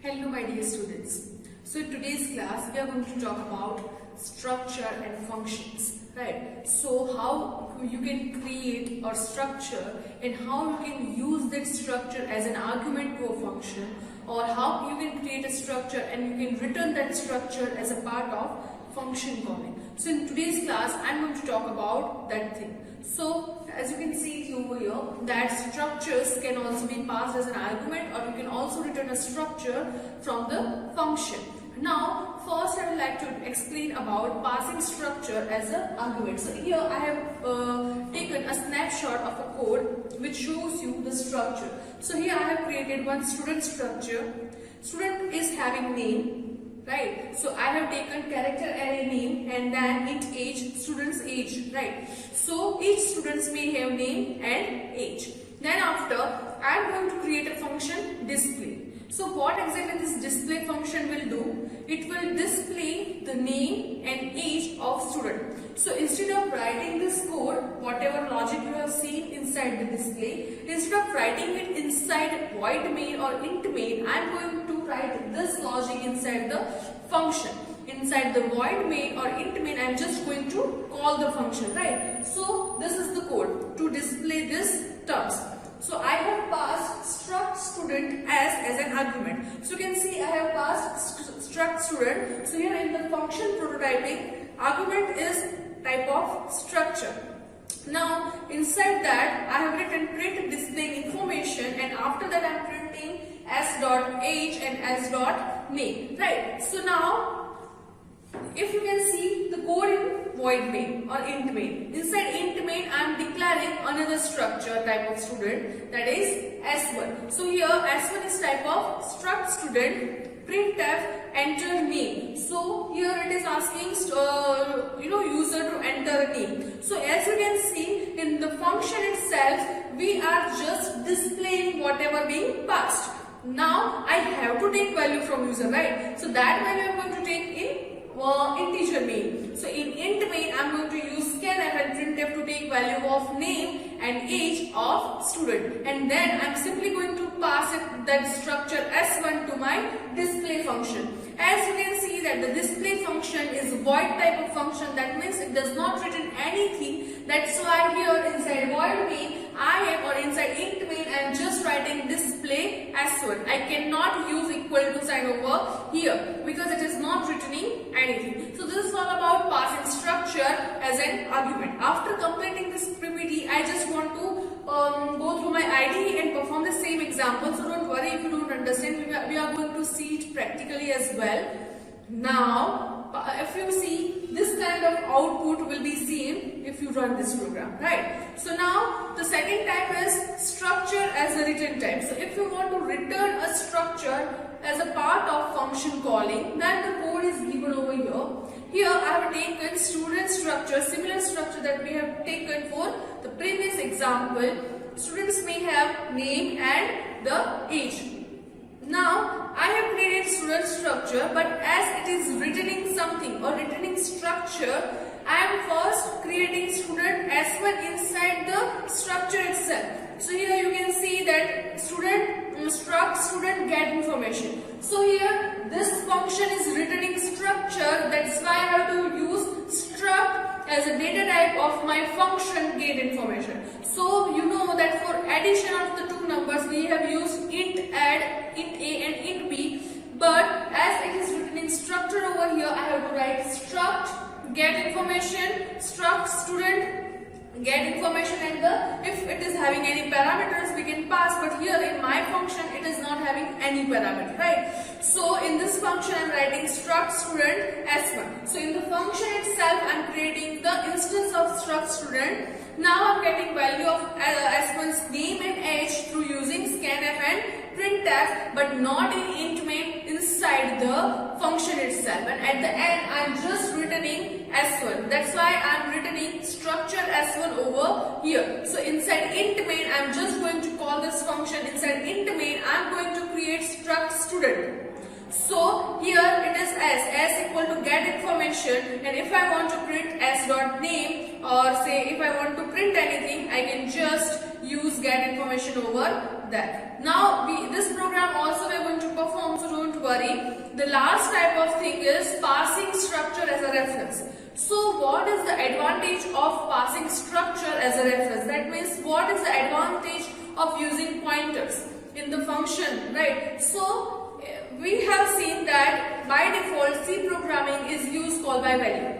Hello my dear students. So in today's class we are going to talk about structure and functions, right? So how you can create a structure and how you can use that structure as an argument to a function, or how you can create a structure and you can return that structure as a part of function calling. So in today's class I'm going to talk about that thing. So as you can see over here, that structures can also be passed as an argument, or you can also return a structure from the function. Now first I would like to explain about passing structure as an argument. So here I have taken a snapshot of a code which shows you the structure. So here I have created one student structure. Student is having name, right? So I have taken character array name and then int age, student's age, right? So each students may have name and age. Then after I am going to create a function display. So what exactly this display function will do? It will display the name and age of student. So instead of writing this code, whatever logic you have seen inside the display, instead of writing it inside void main or int main, I am going to write this logic inside the function. Inside the void main or int main, I am just going to call the function, right? So this is the code to display this terms. So I have passed struct student as an argument. So you can see I have passed struct student. So here in the function prototyping, argument is type of structure. Now inside that I have written print display information, and after that I am printing s.age and s.name, right? So now if you can see the code in void main or int main, inside int main I am declaring another structure type of student, that is s1. So here s1 is type of struct student, printf enter name. So here it is asking user to enter a name. So as you can see in the function itself, we are just displaying whatever being passed. Now I have to take value from user, right? So that value I am going to take in integer main. So in int main I am going to use scanf and printf to take value of name and age of student, and then I am simply going to pass that structure s1 to my display function. As you can see that the display function is void type of function, that means it does not return anything. That's why here inside void main or inside int main I am just writing display s1. I cannot use equal to sign over here because it is not returning anything. So this is all about passing structure as an argument. After completing this PPT, I just want to go through my IDE and perform the same example. So don't worry if you don't understand, we are going to see it practically as well. Now if you see, this kind of output will be seen if you run this program, right? So now the second type is structure as a return type. So if you want to return a structure as a part of function calling, then the code is given over here. Here I have taken student structure, similar structure that we have taken for the previous example. Students may have name and the age. Now I have created student structure, but as it is returning something or returning structure, I am first creating student s1 inside the structure itself. So here you can see that struct student get information. So here this function is returning structure, that's why I have to use struct type of my function get information. So you know that for addition of the two numbers we have used int add, int a and int b, but as it is written in structure over here, I have to write struct get information, struct student get information, and if it is having any parameters we can pass, but here in my function it is not having any parameter, right? So in this function I am writing struct student s1. So in the function itself I am creating the instance of struct student. Now I am getting value of s1's name and age through using scanf and printf, but not in int main inside the function itself, and at the end I am just returning s1. That's why I am returning structure s1 over here. So inside int main I am just going to call this function. Inside int main I am going to create struct student. So here it is s equal to get information, and if I want to print s dot name, or say if I want to print anything, I can just use get information over that. Now this program also we are going to perform, so don't worry. The last type of thing is passing structure as a reference. So what is the advantage of passing structure as a reference? That means what is the advantage of using pointers in the function, right? So we have seen that by default C programming is use call by value,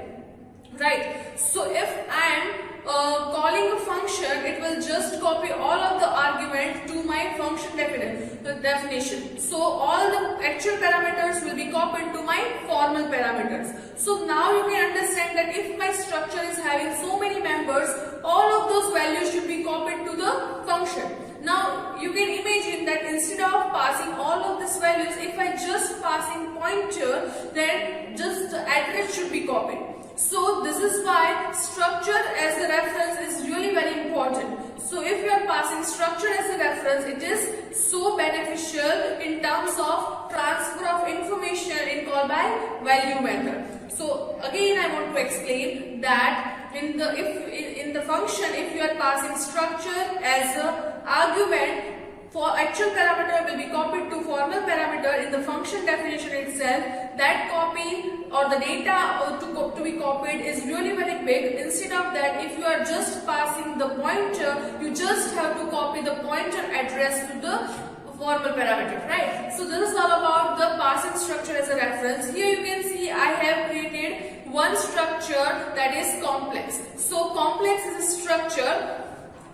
right? So if I am calling a function, it will just copy all of the argument to my function definition. So all the actual parameters will be copied to my formal parameters. So now you can understand that if my structure is having so many members, all of those values should be copied to the function. Now you can imagine that instead of passing all of these values, if I just passing pointer, then just the address should be copied. So this is why structure as a reference is really very important. So if you are passing structure as a reference, it is so beneficial in terms of transfer of information in call by value method. So again I want to explain that in the function, if you are passing structure as a argument, for actual parameter will be copied to formal parameter in the function definition itself. That copy or the data to be copied is really very big. Instead of that, if you are just passing the pointer, you just have to copy the pointer address to the formal parameter, right? So this is all about the passing structure as a reference. Here you can see I have created one structure that is complex. So complex is a structure.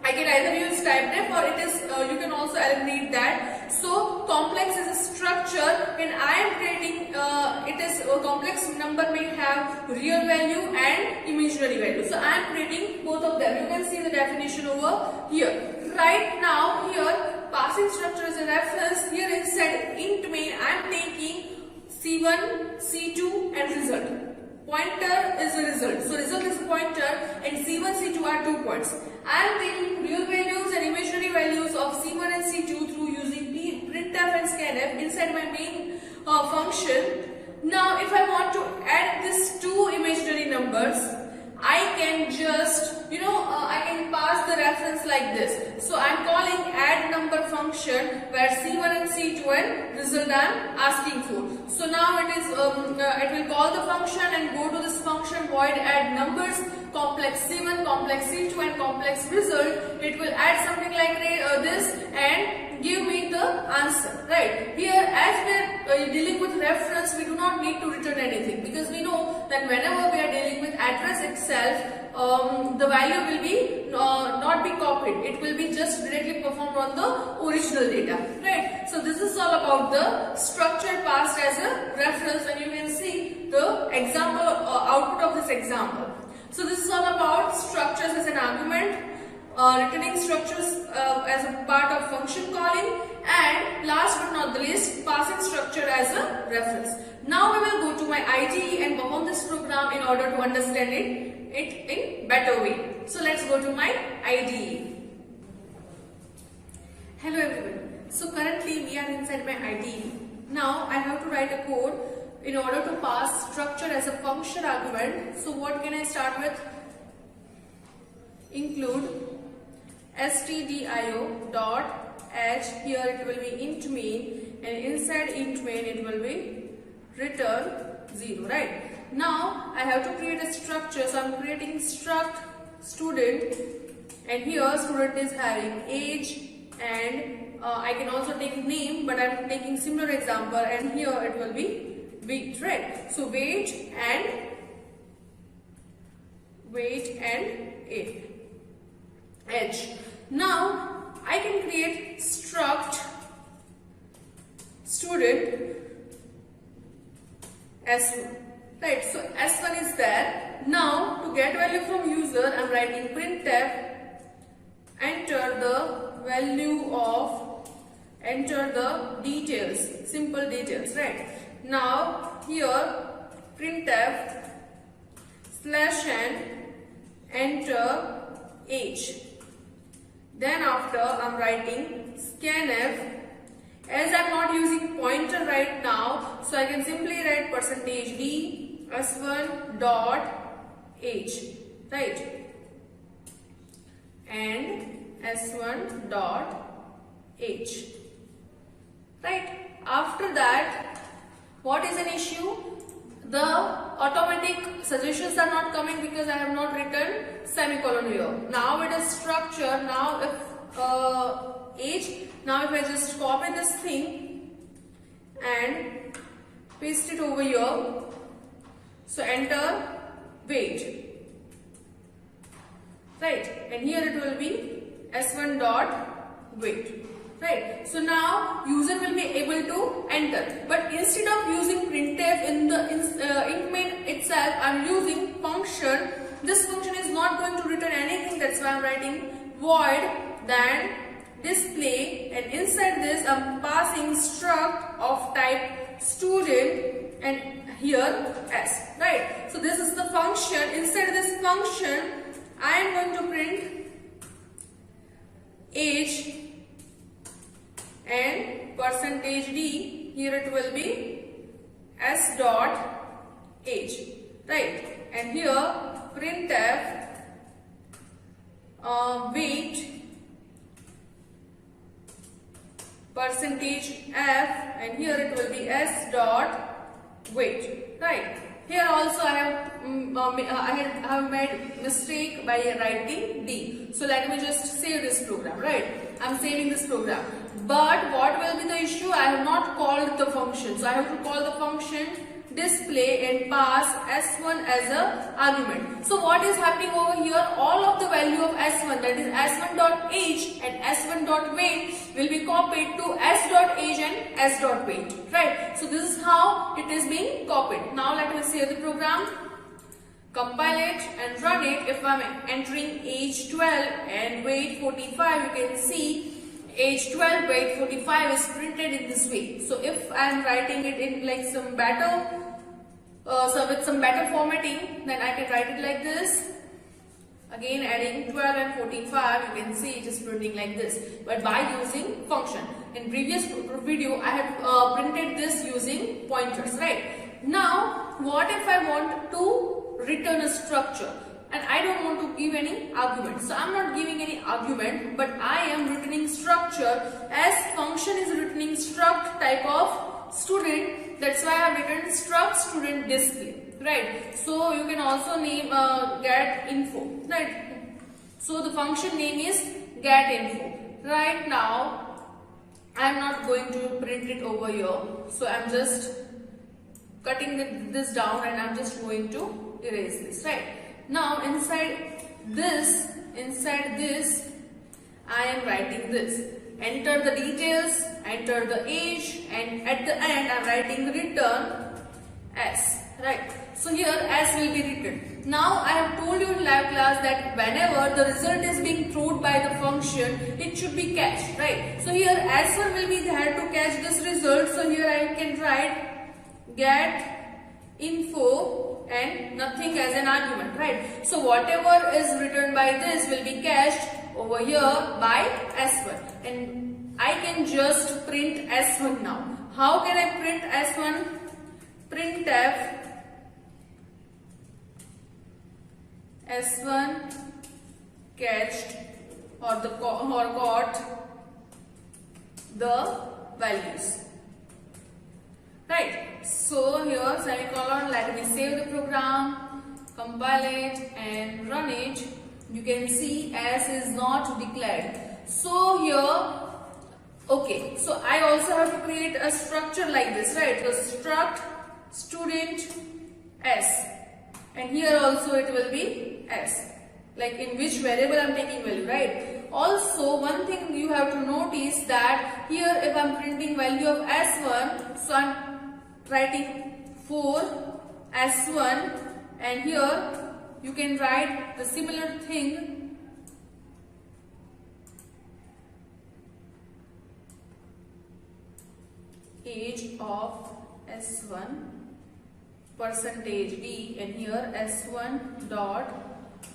I can either use typedef or it is you can also eliminate that. So complex is a structure, and I am creating it is a complex number may have real value and imaginary value. So I am creating both of them. You can see the definition over here. Right now here passing structure is a reference. Here inside int main I am taking C1, C2 and result. Pointer is a result. So result is a pointer and C1, C2 are 2 points. I am taking real values and imaginary values of C1 and C2 through using printf and scanf inside my main function. Now if I want to add these two imaginary numbers, I can just, I can pass the reference like this. So I am calling add number function where C1 and C2 and result I am asking for. So now it is, it will call the function and go to this function void add numbers, complex C1, complex C2 and complex result. It will add something like this and give me the answer, right? Here as we are dealing with reference, we do not need to return anything, because we know that whenever we are dealing with address itself, the value will be not be copied. It will be just directly performed on the original data, right? So this is all about the structure passed as a reference, and you can see the example output of this example. So this is all about structures as an argument, returning structures as a part of function calling, and last but not the least, passing structure as a reference. Now we will go to my IDE and perform this program in order to understand it in better way. So let's go to my IDE. Hello everyone. So currently we are inside my IDE. Now I have to write a code in order to pass structure as a function argument. So what can I start with? Include stdio dot h. Here it will be int main, and inside int main it will be return 0, right? Now I have to create a structure, so I'm creating struct student, and here student is having age, and I can also take name, but I am taking similar example, and here it will be weight, right? So weight and age. Now I can create struct student S1, right? So S1 is there. Now to get value from user, I am writing printf, enter the details, simple details, right? Now here printf /n, enter age. Then after I'm writing scanf. As I'm not using pointer right now, so I can simply write %d s1 dot age, right? And s1 dot age, right? After that, what is an issue? The automatic suggestions are not coming because I have not written semicolon here. Now it is structure. Now if age, now if I just copy this thing and paste it over here, so enter weight, right? And here it will be s1 dot weight, right? So now user will be able to enter, but instead of using printf in the increment itself, I am using function. This function is not going to return anything, that's why I am writing void then display, and inside this I am passing struct of type student and here s, right? So this is the function. Inside this function I am going to print age and %d, here it will be s dot age, right? And here printf weight %f, and here it will be s dot weight, right? Here also I have made mistake by writing d. So let me just save this program, right? I am saving this program. But what will be the issue? I have not called the function. So I have to call the function display and pass s1 as a argument. So what is happening over here? All of the value of s1, that is s1 dot age and s1 dot weight, will be copied to s dot age and s dot weight, right? So this is how it is being copied. Now let me save the program, compile it and run it. If I am entering age 12 and weight 45, you can see age 12, weight 45 is printed in this way. So if I am writing it in like some better, with some better formatting, then I can write it like this. Again adding 12 and 45, you can see it is printing like this, but by using function. In previous video I have printed this using pointers, right? Now what if I want to return a structure and I don't want to give any argument? So I am not giving any argument, but I am returning structure as function is returning struct type of student. That's why I have written struct student display, right? So you can also name get info, right? So the function name is get info. Right now I am not going to print it over here, so I am just cutting this down and I am just going to erase this, right? Now inside this I am writing this. Enter the details, enter the age, and at the end I am writing return s, right? So here s will be written. Now I have told you in lab class that whenever the result is being thrown by the function, it should be cached, right? So here s1 will be there to catch this result. So here I can write get info and nothing as an argument, right? So whatever is returned by this will be cached over here by s1, and I can just print s1 now. How can I print s1? Printf s1 cached or caught the values, right? So here semicolon, let me save the program, compile it and run it. you can see S is not declared. So here, okay, so I also have to create a structure like this, right? So struct student S, and here also it will be S, like in which variable I'm taking value, right? Also, one thing you have to notice that here if I'm printing value of S1, so I'm writing for S1, and here you can write the similar thing age of S1 percentage D, and here S1 dot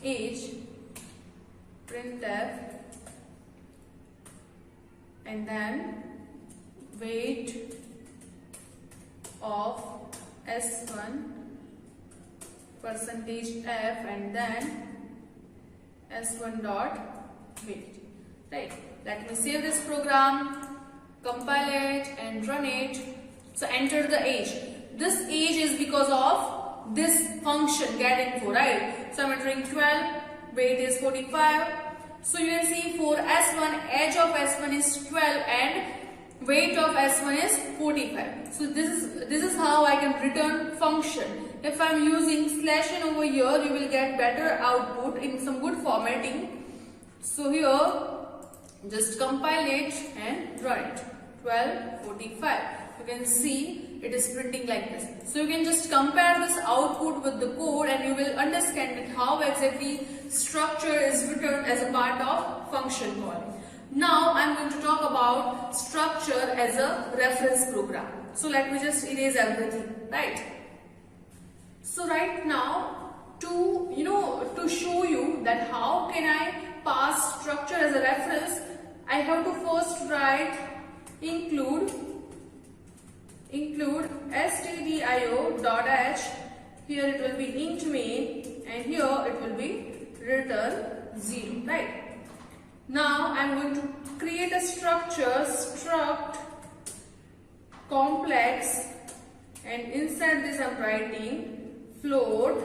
age printf, and then weight of S1 percentage F, and then S1 dot weight, right? Let me save this program, compile it and run it. So enter the age. This age is because of this function getInfo, right? So I'm entering 12, weight is 45. So you can see for S1, age of S1 is 12 and weight of S1 is 45. So this is how I can return function. If I'm using /n over here, you will get better output in some good formatting. So here, just compile it and run it. 12:45. You can see it is printing like this. So you can just compare this output with the code and you will understand that how exactly structure is returned as a part of function call. Now I'm going to talk about structure as a reference program. So let me just erase everything, right? So right now, to show you that how can I pass structure as a reference, I have to first write include stdio.h. Here it will be int main, and here it will be return 0, right? Now I am going to create a structure, struct complex, and inside this I am writing float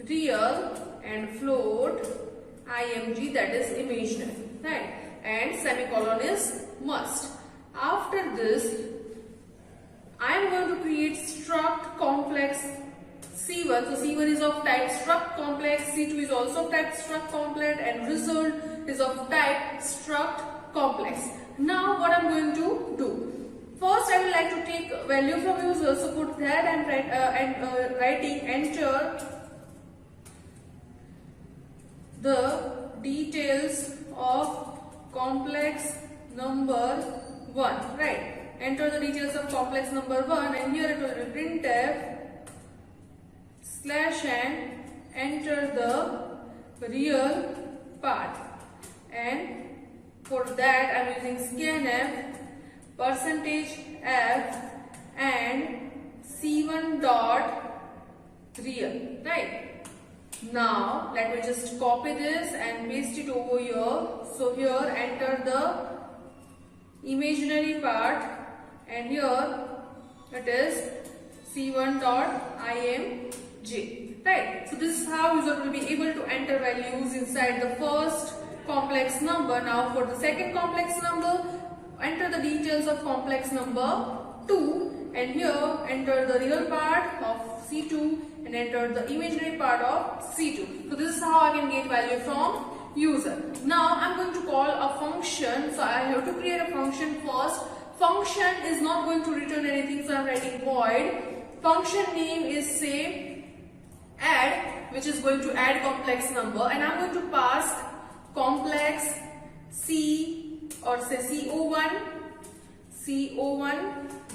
real and float img, that is imaginary, right? And semicolon is must. After this, I am going to create struct complex C1. So C1 is of type struct complex, C2 is also of type struct complex, and result is of type struct complex. Now what I am going to do? First, I would like to take value from user. So put that and writing enter the details of complex number 1, right? Enter the details of complex number 1, and here it will be printf /n, enter the real part, and for that I am using scanf percentage f and c1 dot real, right? Now let me just copy this and paste it over here. So here enter the imaginary part, and here it is c1 dot img, right? So this is how user will be able to enter values inside the first complex number. Now for the second complex number, enter the details of complex number 2, and here enter the real part of C2 and enter the imaginary part of C2. So this is how I can get value from user. Now I'm going to call a function. So I have to create a function first. Function is not going to return anything, so I'm writing void. Function name is say add, which is going to add complex number, and I'm going to pass complex C or say CO1,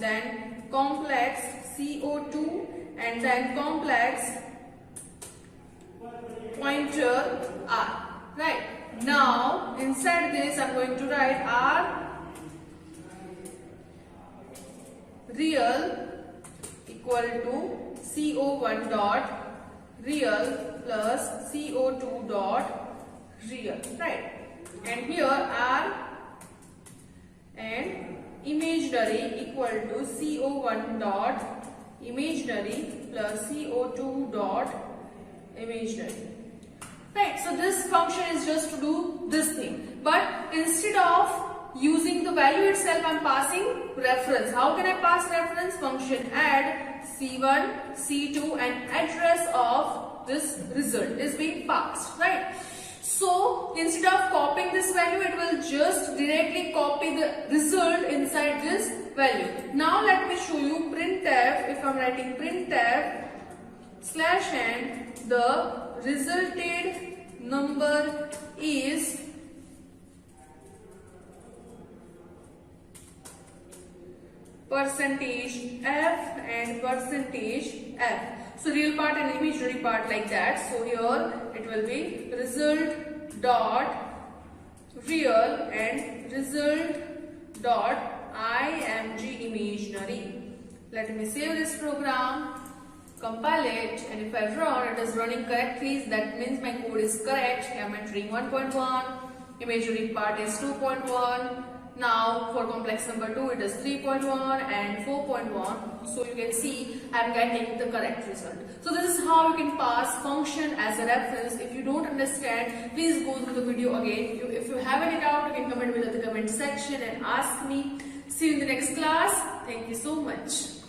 then complex CO2, and then complex pointer R, right? Now inside this I'm going to write R real equal to CO1 dot real plus CO2 dot real, right? And here R and imaginary equal to CO1 dot imaginary plus CO2 dot imaginary. Right, so this function is just to do this thing. But instead of using the value itself, I'm passing reference. How can I pass reference? Function add C1, C2 and address of this result is being passed, right? So instead of copying this value, it will just directly copy the result inside this value. Now let me show you printf. If I'm writing printf slash n, the resulted number is percentage f and percentage f. So real part and imaginary part like that. So here it will be result dot real and result dot img imaginary. Let me save this program, compile it, and if I run, it is running correctly. That means my code is correct. I am entering 1.1, imaginary part is 2.1. Now for complex number 2 it is 3.1 and 4.1. So you can see I am getting the correct result. So this is how you can pass function as a reference. If you don't understand, please go through the video again. If you have any doubt, you can comment below the comment section and ask me. See you in the next class. Thank you so much.